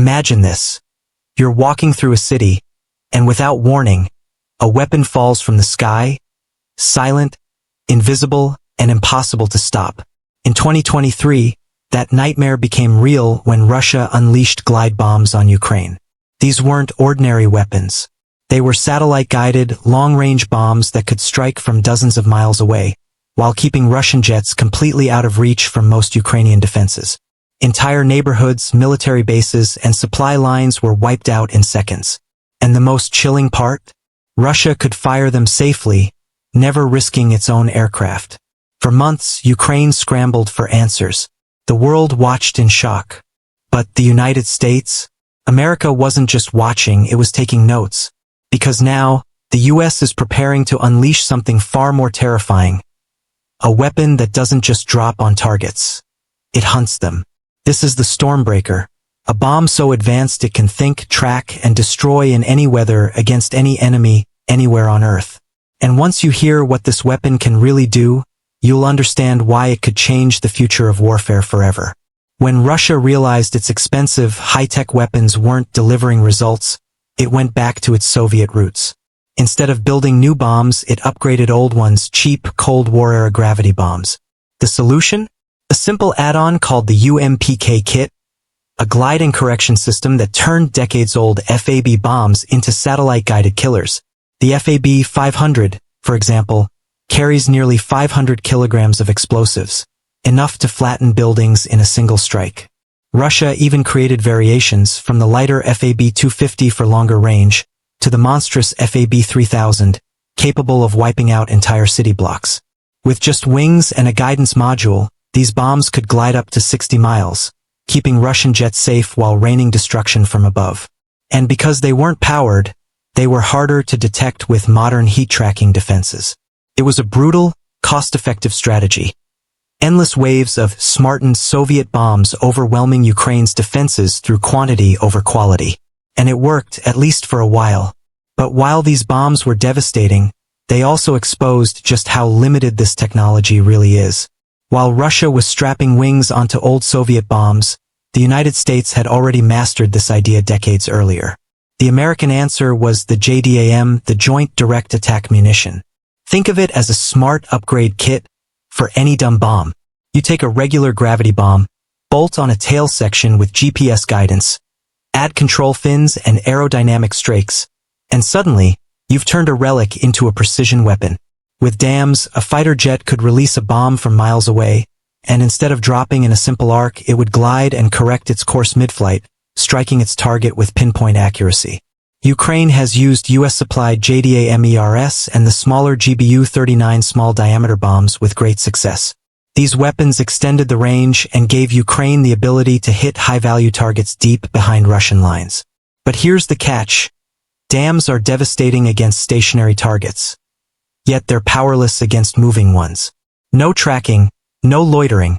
Imagine this. You're walking through a city, and without warning, a weapon falls from the sky, silent, invisible, and impossible to stop. In 2023, that nightmare became real when Russia unleashed glide bombs on Ukraine. These weren't ordinary weapons. They were satellite-guided, long-range bombs that could strike from dozens of miles away, while keeping Russian jets completely out of reach from most Ukrainian defenses. Entire neighborhoods, military bases, and supply lines were wiped out in seconds. And the most chilling part? Russia could fire them safely, never risking its own aircraft. For months, Ukraine scrambled for answers. The world watched in shock. But the United States? America wasn't just watching, it was taking notes. Because now, the US is preparing to unleash something far more terrifying. A weapon that doesn't just drop on targets. It hunts them. This is the StormBreaker, a bomb so advanced it can think, track, and destroy in any weather against any enemy, anywhere on Earth. And once you hear what this weapon can really do, you'll understand why it could change the future of warfare forever. When Russia realized its expensive, high-tech weapons weren't delivering results, it went back to its Soviet roots. Instead of building new bombs, it upgraded old ones, cheap Cold War-era gravity bombs. The solution? A simple add-on called the UMPK kit, a glide and correction system that turned decades-old FAB bombs into satellite-guided killers. The FAB 500, for example, carries nearly 500 kilograms of explosives, enough to flatten buildings in a single strike. Russia even created variations from the lighter FAB 250 for longer range to the monstrous FAB 3000, capable of wiping out entire city blocks. With just wings and a guidance module, these bombs could glide up to 60 miles, keeping Russian jets safe while raining destruction from above. And because they weren't powered, they were harder to detect with modern heat-tracking defenses. It was a brutal, cost-effective strategy. Endless waves of smartened Soviet bombs overwhelming Ukraine's defenses through quantity over quality. And it worked, at least for a while. But while these bombs were devastating, they also exposed just how limited this technology really is. While Russia was strapping wings onto old Soviet bombs, the United States had already mastered this idea decades earlier. The American answer was the JDAM, the Joint Direct Attack Munition. Think of it as a smart upgrade kit for any dumb bomb. You take a regular gravity bomb, bolt on a tail section with GPS guidance, add control fins and aerodynamic strakes, and suddenly, you've turned a relic into a precision weapon. With dams, a fighter jet could release a bomb from miles away, and instead of dropping in a simple arc, it would glide and correct its course mid-flight, striking its target with pinpoint accuracy. Ukraine has used US-supplied JDAM-ERS and the smaller GBU-39 small-diameter bombs with great success. These weapons extended the range and gave Ukraine the ability to hit high-value targets deep behind Russian lines. But here's the catch. Dams are devastating against stationary targets. Yet they're powerless against moving ones. No tracking, no loitering,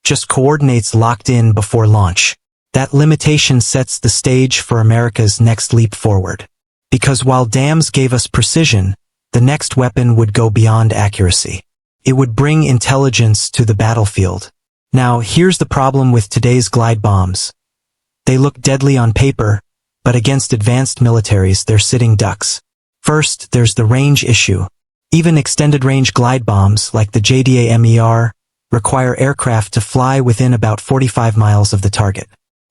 just coordinates locked in before launch. That limitation sets the stage for America's next leap forward. Because while dams gave us precision, the next weapon would go beyond accuracy. It would bring intelligence to the battlefield. Now, here's the problem with today's glide bombs. They look deadly on paper, but against advanced militaries, they're sitting ducks. First, there's the range issue. Even extended-range glide bombs, like the JDAM-ER, require aircraft to fly within about 45 miles of the target.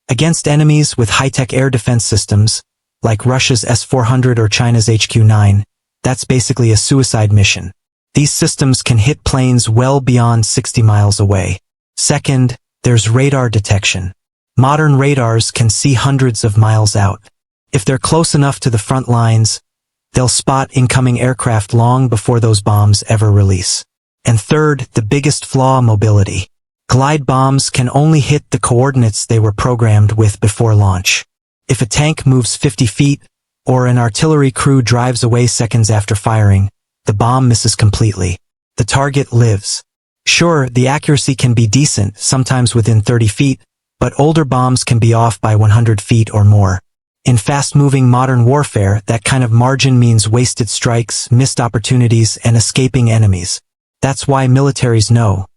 Against enemies with high-tech air defense systems, like Russia's S-400 or China's HQ-9, that's basically a suicide mission. These systems can hit planes well beyond 60 miles away. Second, there's radar detection. Modern radars can see hundreds of miles out. If they're close enough to the front lines, they'll spot incoming aircraft long before those bombs ever release. And third, the biggest flaw, mobility. Glide bombs can only hit the coordinates they were programmed with before launch. If a tank moves 50 feet, or an artillery crew drives away seconds after firing, the bomb misses completely. The target lives. Sure, the accuracy can be decent, sometimes within 30 feet, but older bombs can be off by 100 feet or more. In fast-moving modern warfare, that kind of margin means wasted strikes, missed opportunities, and escaping enemies. That's why militaries know.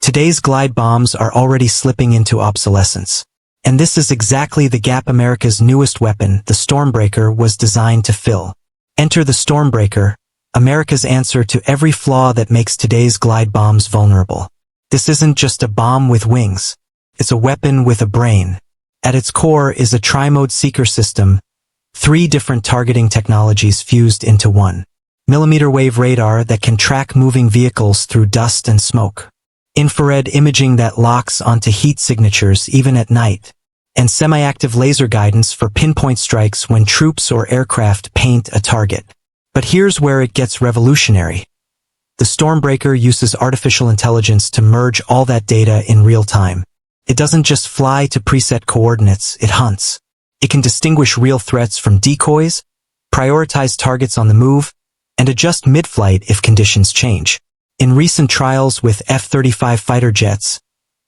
Today's glide bombs are already slipping into obsolescence. And this is exactly the gap America's newest weapon, the StormBreaker, was designed to fill. Enter the StormBreaker, America's answer to every flaw that makes today's glide bombs vulnerable. This isn't just a bomb with wings. It's a weapon with a brain. At its core is a tri-mode seeker system, 3 different targeting technologies fused into one. Millimeter wave radar that can track moving vehicles through dust and smoke. Infrared imaging that locks onto heat signatures even at night. And semi-active laser guidance for pinpoint strikes when troops or aircraft paint a target. But here's where it gets revolutionary. The StormBreaker uses artificial intelligence to merge all that data in real time. It doesn't just fly to preset coordinates, it hunts. It can distinguish real threats from decoys, prioritize targets on the move, and adjust mid-flight if conditions change. In recent trials with F-35 fighter jets,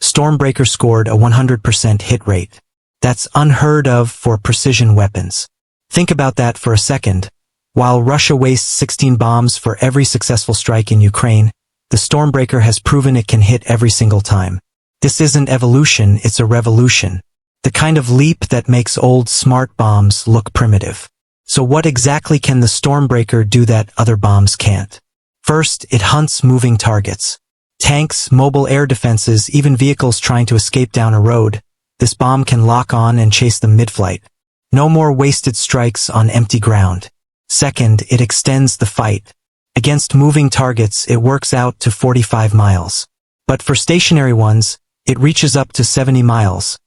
StormBreaker scored a 100% hit rate. That's unheard of for precision weapons. Think about that for a second. While Russia wastes 16 bombs for every successful strike in Ukraine, the StormBreaker has proven it can hit every single time. This isn't evolution, it's a revolution. The kind of leap that makes old smart bombs look primitive. So what exactly can the StormBreaker do that other bombs can't? First, it hunts moving targets. Tanks, mobile air defenses, even vehicles trying to escape down a road. This bomb can lock on and chase them mid-flight. No more wasted strikes on empty ground. Second, it extends the fight. Against moving targets, it works out to 45 miles. But for stationary ones, it reaches up to 70 miles.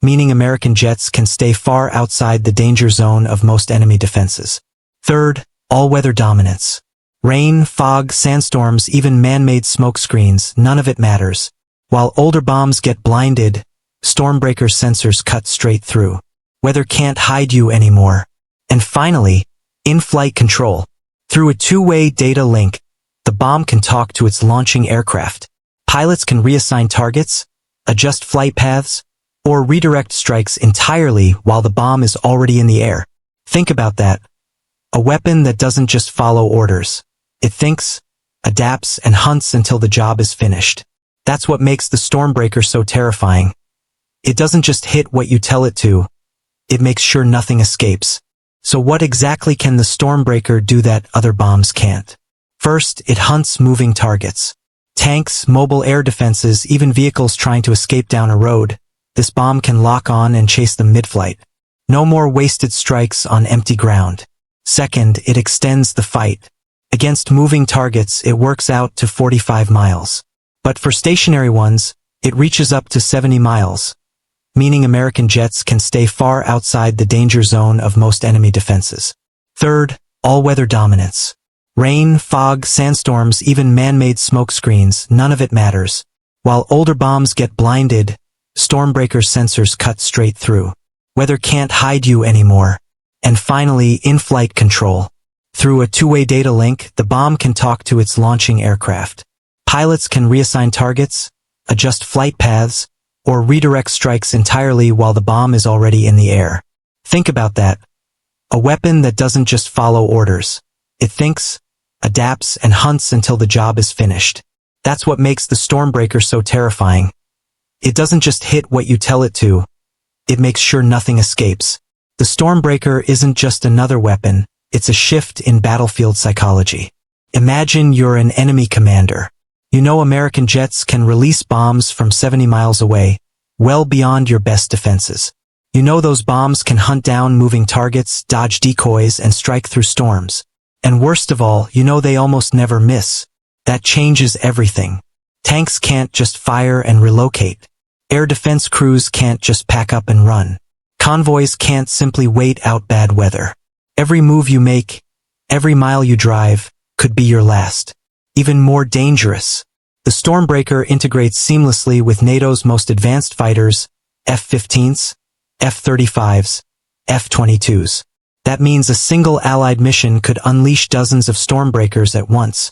Meaning American jets can stay far outside the danger zone of most enemy defenses. Third, all-weather dominance. Rain, fog, sandstorms, even man-made smoke screens, none of it matters. While older bombs get blinded, StormBreaker sensors cut straight through. Weather can't hide you anymore. And finally, in-flight control. Through a two-way data link, the bomb can talk to its launching aircraft. Pilots can reassign targets, adjust flight paths, or redirect strikes entirely while the bomb is already in the air. Think about that. A weapon that doesn't just follow orders. It thinks, adapts, and hunts until the job is finished. That's what makes the StormBreaker so terrifying. It doesn't just hit what you tell it to. It makes sure nothing escapes. So what exactly can the StormBreaker do that other bombs can't? First, it hunts moving targets. Tanks, mobile air defenses, even vehicles trying to escape down a road. This bomb can lock on and chase them mid-flight. No more wasted strikes on empty ground. Second, it extends the fight. Against moving targets, it works out to 45 miles. But for stationary ones, it reaches up to 70 miles. Meaning American jets can stay far outside the danger zone of most enemy defenses. Third, all-weather dominance. Rain, fog, sandstorms, even man-made smoke screens, none of it matters. While older bombs get blinded, StormBreaker sensors cut straight through. Weather can't hide you anymore. And finally, in-flight control. Through a two-way data link, the bomb can talk to its launching aircraft. Pilots can reassign targets, adjust flight paths, or redirect strikes entirely while the bomb is already in the air. Think about that. A weapon that doesn't just follow orders. It thinks, adapts, and hunts until the job is finished. That's what makes the StormBreaker so terrifying. It doesn't just hit what you tell it to. It makes sure nothing escapes. The StormBreaker isn't just another weapon, it's a shift in battlefield psychology. Imagine you're an enemy commander. You know American jets can release bombs from 70 miles away, well beyond your best defenses. You know those bombs can hunt down moving targets, dodge decoys, and strike through storms. And worst of all, you know they almost never miss. That changes everything. Tanks can't just fire and relocate. Air defense crews can't just pack up and run. Convoys can't simply wait out bad weather. Every move you make, every mile you drive, could be your last. Even more dangerous. The StormBreaker integrates seamlessly with NATO's most advanced fighters, F-15s, F-35s, F-22s. That means a single Allied mission could unleash dozens of StormBreakers at once.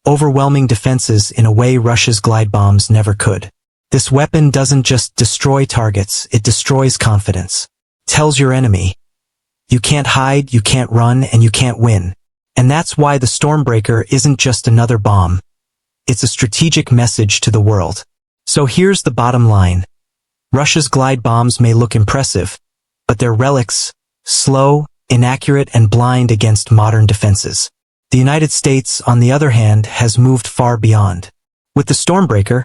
Overwhelming defenses in a way Russia's glide bombs never could. This weapon doesn't just destroy targets, it destroys confidence. Tells your enemy, you can't hide, you can't run, and you can't win. And that's why the StormBreaker isn't just another bomb. It's a strategic message to the world. So here's the bottom line. Russia's glide bombs may look impressive, but they're relics, slow, inaccurate, and blind against modern defenses. The United States, on the other hand, has moved far beyond. With the StormBreaker,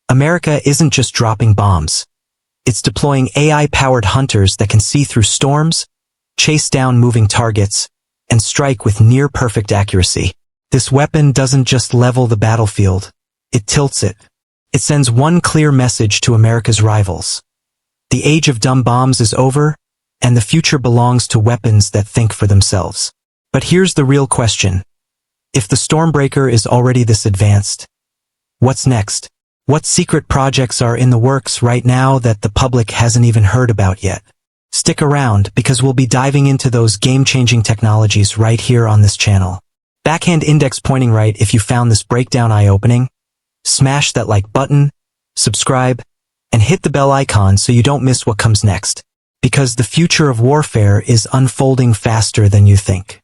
America isn't just dropping bombs. It's deploying AI-powered hunters that can see through storms, chase down moving targets, and strike with near-perfect accuracy. This weapon doesn't just level the battlefield, it tilts it. It sends one clear message to America's rivals. The age of dumb bombs is over, and the future belongs to weapons that think for themselves. But here's the real question. If the StormBreaker is already this advanced, what's next? What secret projects are in the works right now that the public hasn't even heard about yet? Stick around, because we'll be diving into those game-changing technologies right here on this channel. Backhand index pointing right if you found this breakdown eye-opening. Smash that like button, subscribe, and hit the bell icon so you don't miss what comes next. Because the future of warfare is unfolding faster than you think.